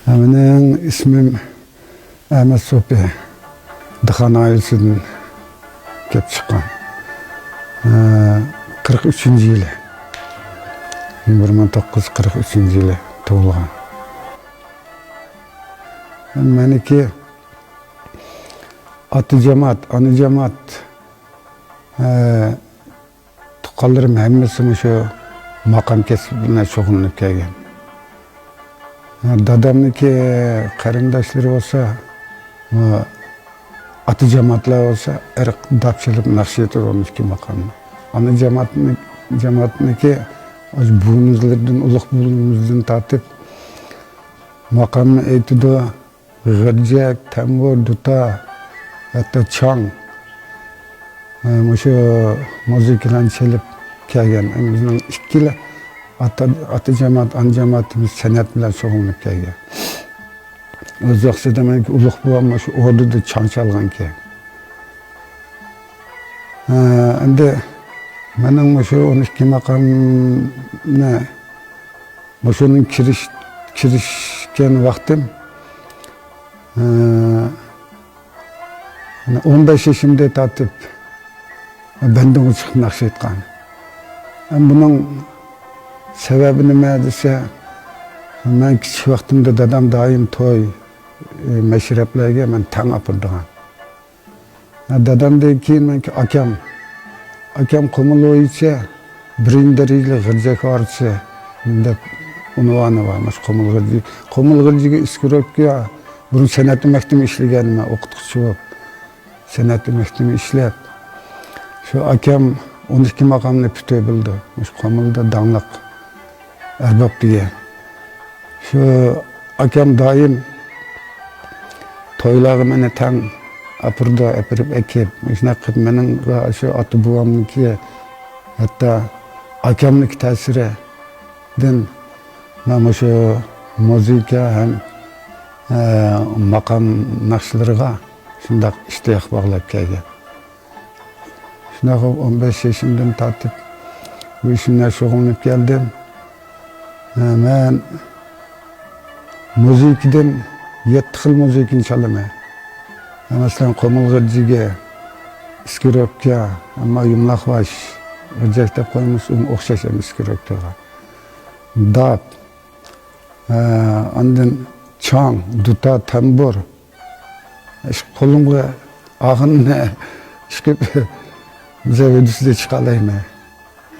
Benim ismim Ahmet Sopi. Dıhan ailesinden kelip çıkan. 43. yılı. 1943 yılı doğulgan. Meniki atı cemaat, anı cemaat tukallarım hemmesi şu makam kesibine şoğunlup kelgen. Dadamniki qarindoshlar olsa, atı cemaatlar olsa, dapçılık nakşiyeti olmuş ki makamı. Anı cemaatniki buğunuzlardan, uluk buğunuzdan tartıp makamını eytido, gırcak, tambur, duta, hatta çang, şu müziklerini çalıp kelgen. Bizden ikili atı cemaat, anı cemaatimiz sanat bilen şoğunlup kelgen. Öz vaqtida demek uluk buğam şu orduda çang çalgan ki. Endi mening şu 12 makamına şunun kirişken vaqtim 15 yaşımda tartip benden uçup nakş etken. Bunun sebebi nima dese, ben kichik vaqtimda dadam daim toy meşreplerge men tang apırdıgan. Dadamdan keyin menki akam Komul içe birinci dereceli gırcak arısı dep unvanı varmış Komul gırcı. Komul gırcıga iskiropga burun sanat mektemi işlegenime okutkuchu bolup sanat mektemi işlep şu akam 12 makamını pütöy bildi. Komulda dаңlıq erbab diye. Şu akam daim toylağı meni tang apırda apırıp ekip. Şuna qıp menin şu atı buğamniki hatta akamniki tasiri den ben şu müzika hem makam nakşılarga şundaq iştiyaq bağlap kelgen. Şuna 15 yaşımdan tartip bu işimle şoğullanıp geldim. Ben müzikden 7 xil müzikini çalamay. Mesela Komul gırcıga, iskiropga, ama yumlaq baş, gırcak dep koymuş, okşaşam iskiropga. Dap, andan çang, duta, tambur. Kolumga ağınne, bize ödüsüde çıkalayım.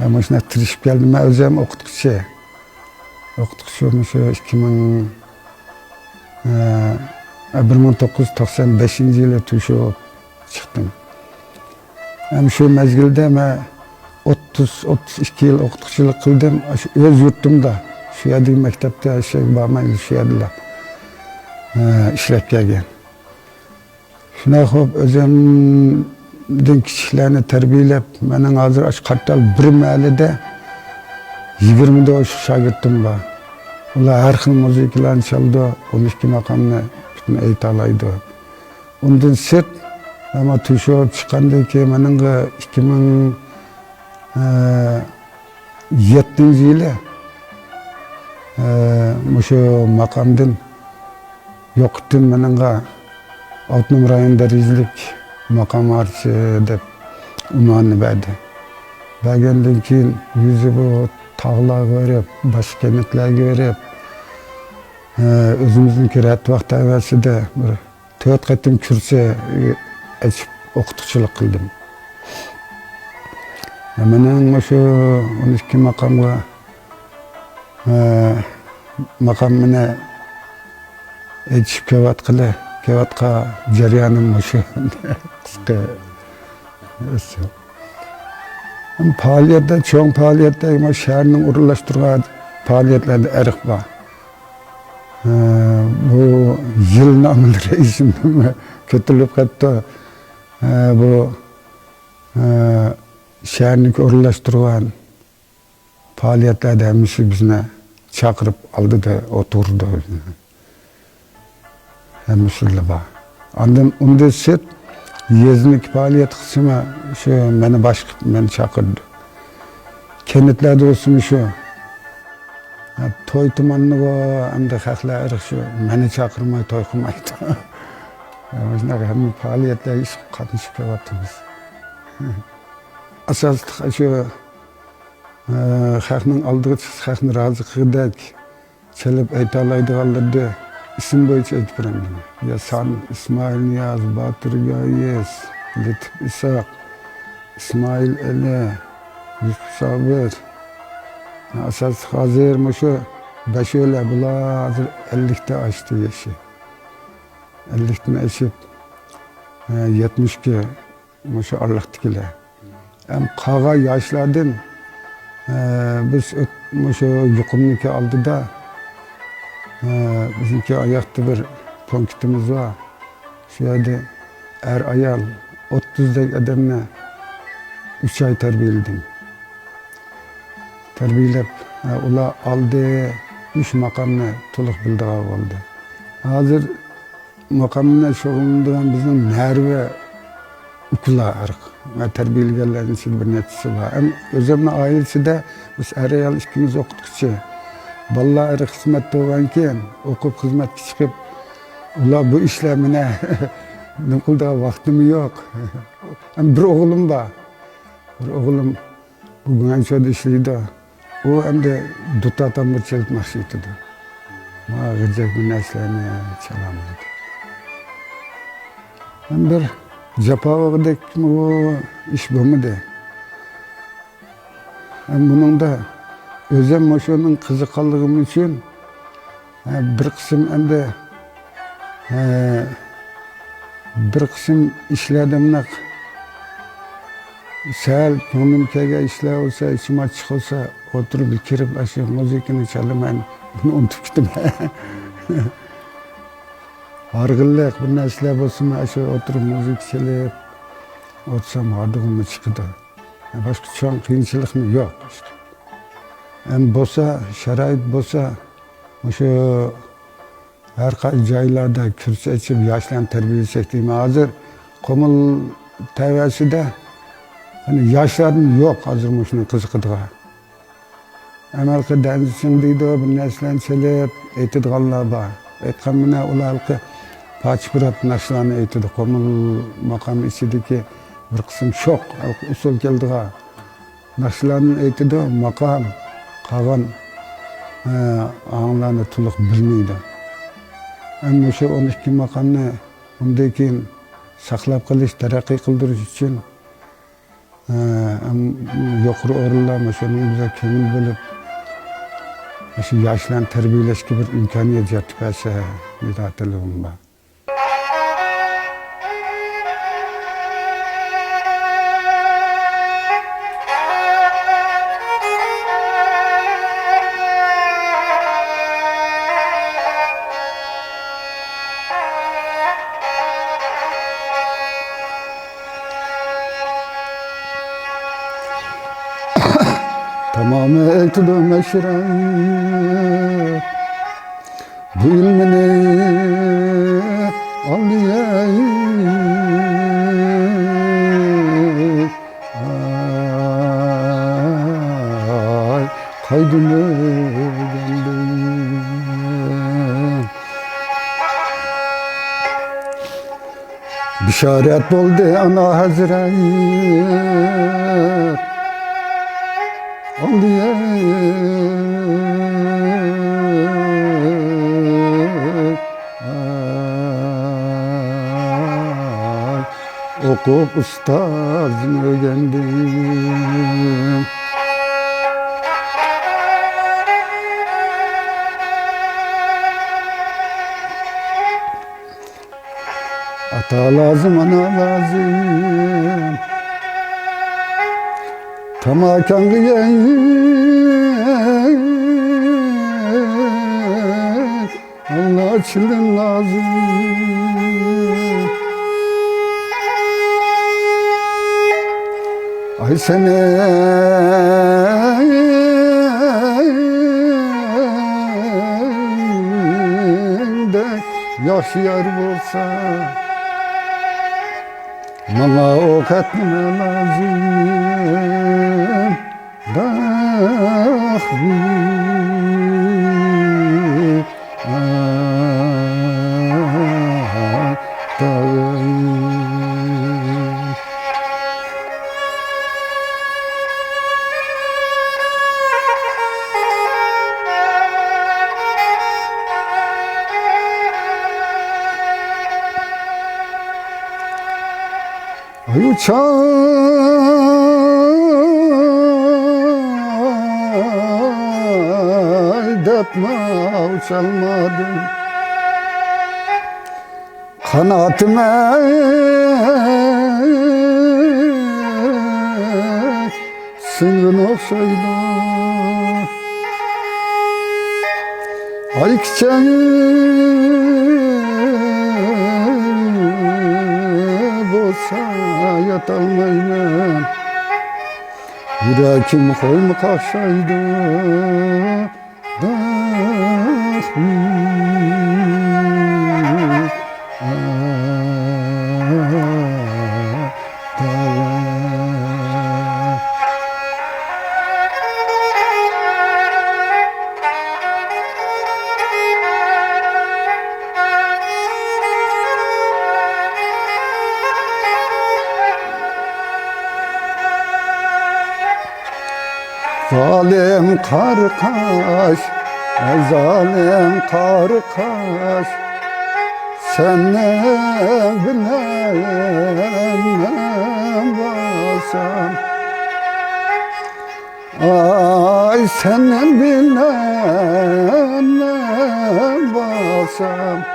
Ama şuna tırışıp geldim, ben özüm okutkuchu. Okutkuchu şu 1995 yılı tuşu çıktım. Hem şu mezgilde ben 30-32 yıl okutkuçuluk kıldım. Öz yurtumda, şu yerdeki mektepte bağmayla şu yerdiler. İşlep gelgen. Şuna hop özümden kişilerini terbiyelep, benim hazır aç kartal bir mahallede 20'de o şagirtim var. Ular her xil müziklerini çaldı, 12 makamını bütün eytalaydı. Ondan sırt ama tuşu çıkandı ki benim 2007 yılı şu makamdan yoktum benim Autonom rayon derecelilik makam artçı dep unvanı verdi. Bergenden keyin yüzü bu tağlar görüp, baş kenetler görüp, özümüzün kirat vaqt evvelside bir 4 qatim kürse açıp okutkuçuluk kıldım. Menin şu 12 makamga makamını açıp kevatqa jaryanım şu kısa faaliyette, çoğun faaliyette şehrin uğurlaştırgan faaliyetlerde erik var. Bu yıl namını reisimden kötülük hatta bu şehrini uğurlaştırgan faaliyetlerde hemisi bizine çakırıp aldı da oturdu. Hemisi var. Ondan set Yeznik faaliyet kısmı şu beni çakırdı. Kenditlerde olsun şu. Toy tumanlığı hem de xalqlar ırıqşı meni çakırmay toy qilmaydi. Shunaqa hamma faoliyatlarga ish qatnashib kelyapmiz. Asosli shu xalqning oldiga chiqib xalqni rozi qilgudek chalib ayta oladiganlarni ism bo'yicha aytib beraman. Yasan, Ismoil Niyoz, Botir Goyiz, Latif Isoq, Ismoil Ali, Yusuf Sobir. Asosli hozir shu basho'lar bular hozir 50 oshdi yashi. 50 aşıp 70'ke şu arlıqtıkiler. Hem qağa yaşlardan biz şu yuqumniki aldı da bizimki ayakta bir punktimiz var. Şu yerde ayal 30'daki adamına 3 ay terbiyeledim. Terbiyelep ular aldı 3 makamını tuluq bildiği oldu. Hazır makamına şoğulundan bizim nerve uklarıq. Terbiyeligerlerin için bir netisi var. Hem özümün ailesi de biz arayal ikimiz okudukça. Vallahi hizmet doğanken okup hizmet çıkıp ula bu işlemine ne kıldığı vaktim yok. Hem bir oğlum var. Bir oğlum bugün Anço'da işliydi. O hem de dutatan bir çelik mahşiydi. Ma gıcak bir neslerini çalamadı. Hem bir Japava'daki o iş bulmadı. Hem bunun da özem moşonun kızıkallığım için bir kısım hem de bir kısım işlerden sel ko'nglimga işler olsa, içim açık olsa oturup kirip aşı müzikini çalımayın. Bunu unutup gittim. Argıllık bir nesle olsun, aşı oturup müzik çalıp otursam ardığımı çıktı. Başka şu an kıyınçılık mı? Yok işte. Hem bolsa, şerait bolsa, şu her joylarda kürsü açıp yaşlan terbiye çektiğim hazır komul tevesi de hani yaşlarım yok hazır şunun kızıqıdığa. Emelki denizsin deydi o bir neslen çalıp eytidiğanlar var. Etkamına ularki paçpırat naşlarını eytidi. Komul makam içindeki bir kısım şok usul geldiğe. Naşlarını eytidi makam kalan ağlarını tuluq bilmeydi. Ama şu 12 makamını ondakin saklap kılış, terakki kıldırış için yukarı orunlar şunun bize kömül bulup şu yaşlan terbiyeleşki bir imkaniyet yaratıp bir hatırlığım var. Tamamı eltidi meşrep bu ilmini anlayayım. Ay kaydını geldim. Bişaret oldu ana hazret okup ustazını öğrendim. Ata lazım, ana lazım. Tamakan Allah çılın lazım. Ay sene de yaş yar olsa bana o katına lazım. dağ Ay uçay depma uçalmadım Kanatıma singin okşaydı Ay bolsa yatolmayman Yürekim koymu kaşaydı Zalim karkaş, zalim karkaş Sen ne bilemem basam Ay sen ne bilemem basam